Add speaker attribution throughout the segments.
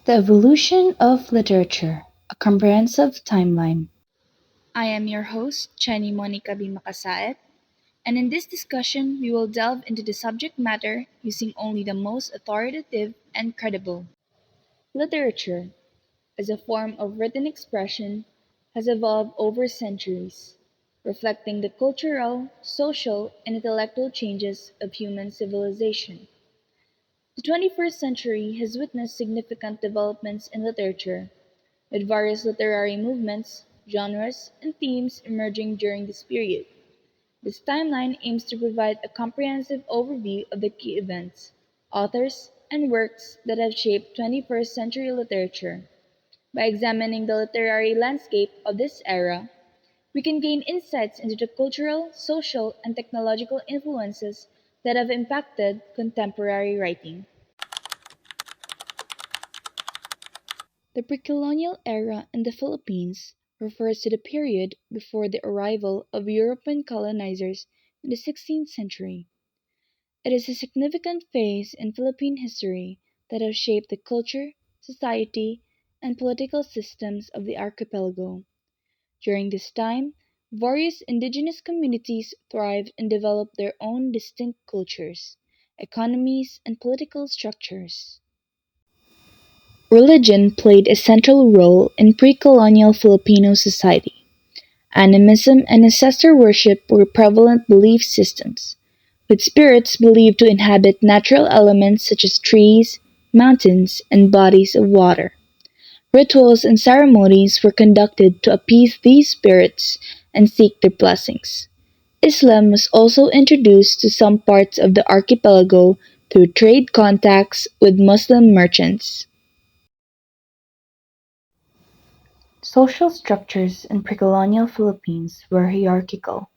Speaker 1: The Evolution of Literature, a Comprehensive Timeline. I am your host, Chenny Monica B. Makasaet, and in this discussion, we will delve into the subject matter using only the most authoritative and credible. Literature, as a form of written expression, has evolved over centuries, reflecting the cultural, social, and intellectual changes of human civilization. The 21st century has witnessed significant developments in literature, with various literary movements, genres, and themes emerging during this period. This timeline aims to provide a comprehensive overview of the key events, authors, and works that have shaped 21st century literature. By examining the literary landscape of this era, we can gain insights into the cultural, social, and technological influences that have impacted contemporary writing. The pre-colonial era in the Philippines refers to the period before the arrival of European colonizers in the 16th century. It is a significant phase in Philippine history that has shaped the culture, society, and political systems of the archipelago. During this time, various indigenous communities thrived and developed their own distinct cultures, economies, and political structures. Religion played a central role in pre-colonial Filipino society. Animism and ancestor worship were prevalent belief systems, with spirits believed to inhabit natural elements such as trees, mountains, and bodies of water. Rituals and ceremonies were conducted to appease these spirits and seek their blessings. Islam was also introduced to some parts of the archipelago through trade contacts with Muslim merchants. Social structures in pre-colonial Philippines were hierarchical.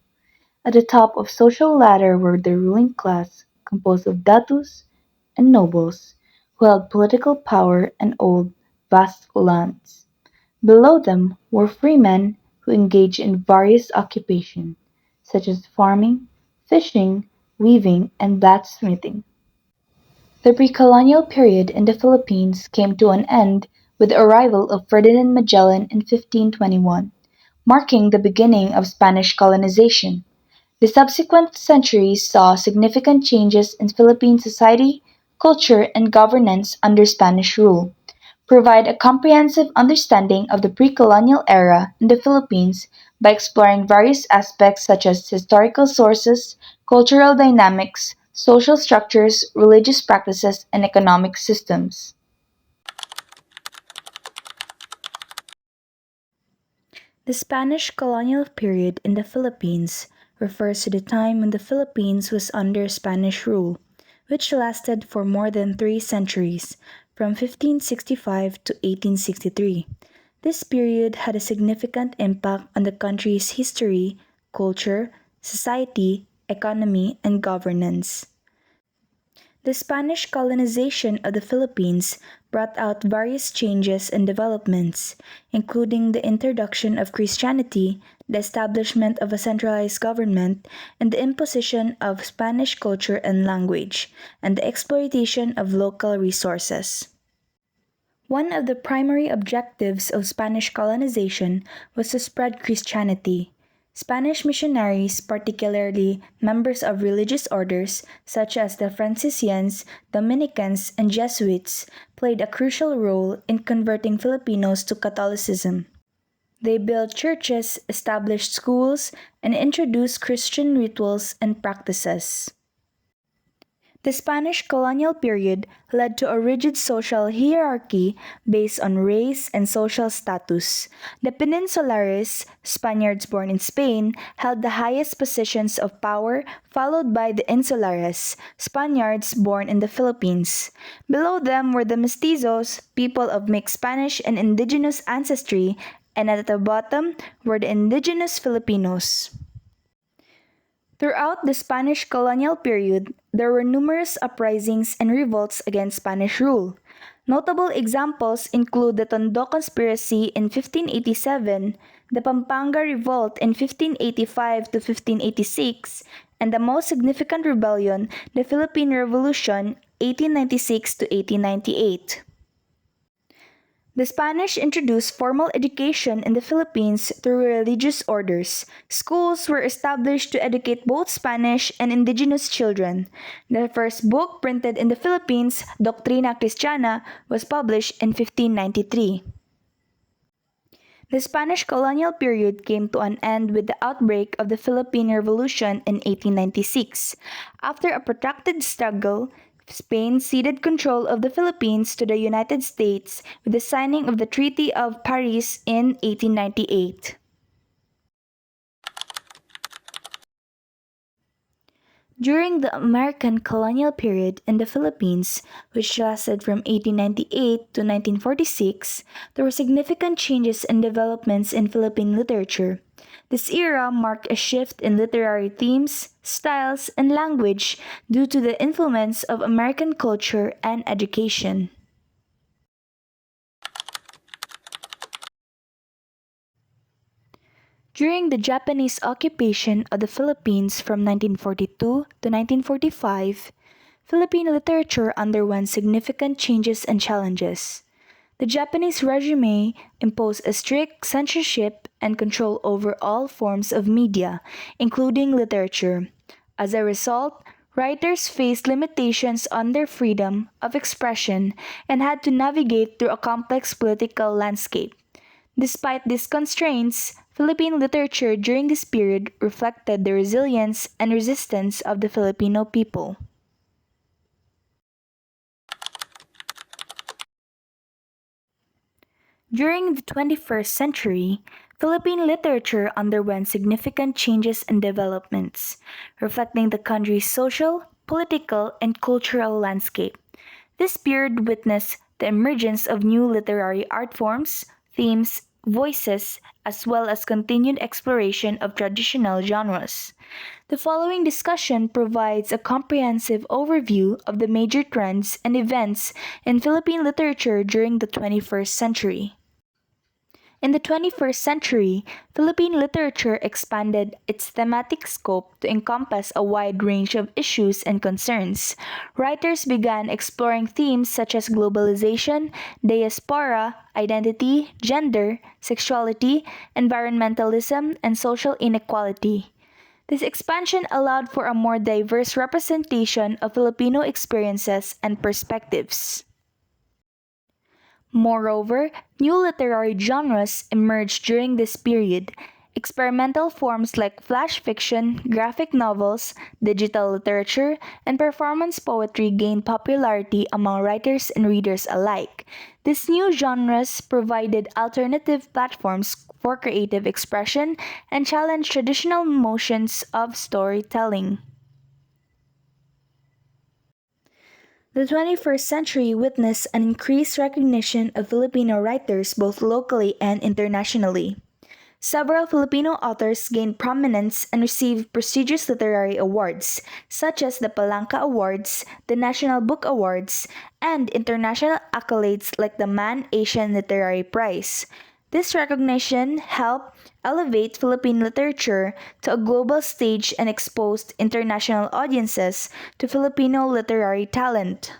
Speaker 1: At the top of social ladder were the ruling class, composed of datus and nobles, who held political power and owned vast lands. Below them were freemen who engaged in various occupations, such as farming, fishing, weaving, and blacksmithing. The pre-colonial period in the Philippines came to an end with the arrival of Ferdinand Magellan in 1521, marking the beginning of Spanish colonization. The subsequent centuries saw significant changes in Philippine society, culture, and governance under Spanish rule, provide a comprehensive understanding of the pre-colonial era in the Philippines by exploring various aspects such as historical sources, cultural dynamics, social structures, religious practices, and economic systems. The Spanish colonial period in the Philippines refers to the time when the Philippines was under Spanish rule, which lasted for more than 3 centuries, from 1565 to 1863. This period had a significant impact on the country's history, culture, society, economy, and governance. The Spanish colonization of the Philippines brought out various changes and developments, including the introduction of Christianity, the establishment of a centralized government, and the imposition of Spanish culture and language, and the exploitation of local resources. One of the primary objectives of Spanish colonization was to spread Christianity. Spanish missionaries, particularly members of religious orders such as the Franciscans, Dominicans, and Jesuits, played a crucial role in converting Filipinos to Catholicism. They built churches, established schools, and introduced Christian rituals and practices. The Spanish colonial period led to a rigid social hierarchy based on race and social status. The Peninsulares, Spaniards born in Spain, held the highest positions of power, followed by the Insulares, Spaniards born in the Philippines. Below them were the Mestizos, people of mixed Spanish and indigenous ancestry, and at the bottom were the indigenous Filipinos. Throughout the Spanish colonial period, there were numerous uprisings and revolts against Spanish rule. Notable examples include the Tondo Conspiracy in 1587, the Pampanga Revolt in 1585 to 1586, and the most significant rebellion, the Philippine Revolution 1896 to 1898. The Spanish introduced formal education in the Philippines through religious orders. Schools were established to educate both Spanish and indigenous children. The first book printed in the Philippines, Doctrina Christiana, was published in 1593. The Spanish colonial period came to an end with the outbreak of the Philippine Revolution in 1896. After a protracted struggle, Spain ceded control of the Philippines to the United States with the signing of the Treaty of Paris in 1898. During the American colonial period in the Philippines, which lasted from 1898 to 1946, there were significant changes and developments in Philippine literature. This era marked a shift in literary themes, styles, and language due to the influence of American culture and education. During the Japanese occupation of the Philippines from 1942 to 1945, Philippine literature underwent significant changes and challenges. The Japanese regime imposed a strict censorship and control over all forms of media, including literature. As a result, writers faced limitations on their freedom of expression and had to navigate through a complex political landscape. Despite these constraints, Philippine literature during this period reflected the resilience and resistance of the Filipino people. During the 21st century, Philippine literature underwent significant changes and developments, reflecting the country's social, political, and cultural landscape. This period witnessed the emergence of new literary art forms, themes, voices, as well as continued exploration of traditional genres. The following discussion provides a comprehensive overview of the major trends and events in Philippine literature during the 21st century. In the 21st century, Philippine literature expanded its thematic scope to encompass a wide range of issues and concerns. Writers began exploring themes such as globalization, diaspora, identity, gender, sexuality, environmentalism, and social inequality. This expansion allowed for a more diverse representation of Filipino experiences and perspectives. Moreover, new literary genres emerged during this period. Experimental forms like flash fiction, graphic novels, digital literature, and performance poetry gained popularity among writers and readers alike. These new genres provided alternative platforms for creative expression and challenged traditional motions of storytelling. The 21st century witnessed an increased recognition of Filipino writers both locally and internationally. Several Filipino authors gained prominence and received prestigious literary awards, such as the Palanca Awards, the National Book Awards, and international accolades like the Man Asian Literary Prize. This recognition helped elevate Philippine literature to a global stage and exposed international audiences to Filipino literary talent.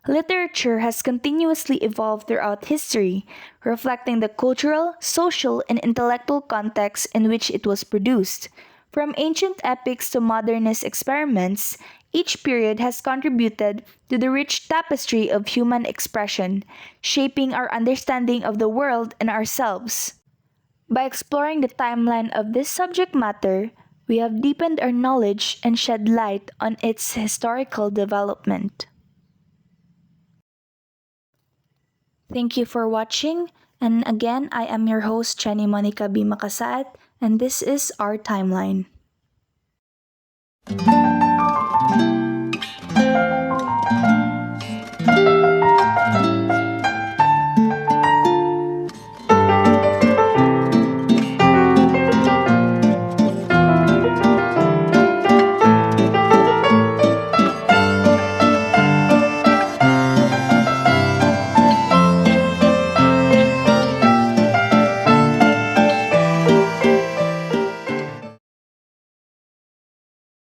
Speaker 1: Literature has continuously evolved throughout history, reflecting the cultural, social, and intellectual context in which it was produced. From ancient epics to modernist experiments, each period has contributed to the rich tapestry of human expression, shaping our understanding of the world and ourselves. By exploring the timeline of this subject matter, we have deepened our knowledge and shed light on its historical development. Thank you for watching, and again, I am your host, Jenny Monica B. Makasaat, and this is our timeline.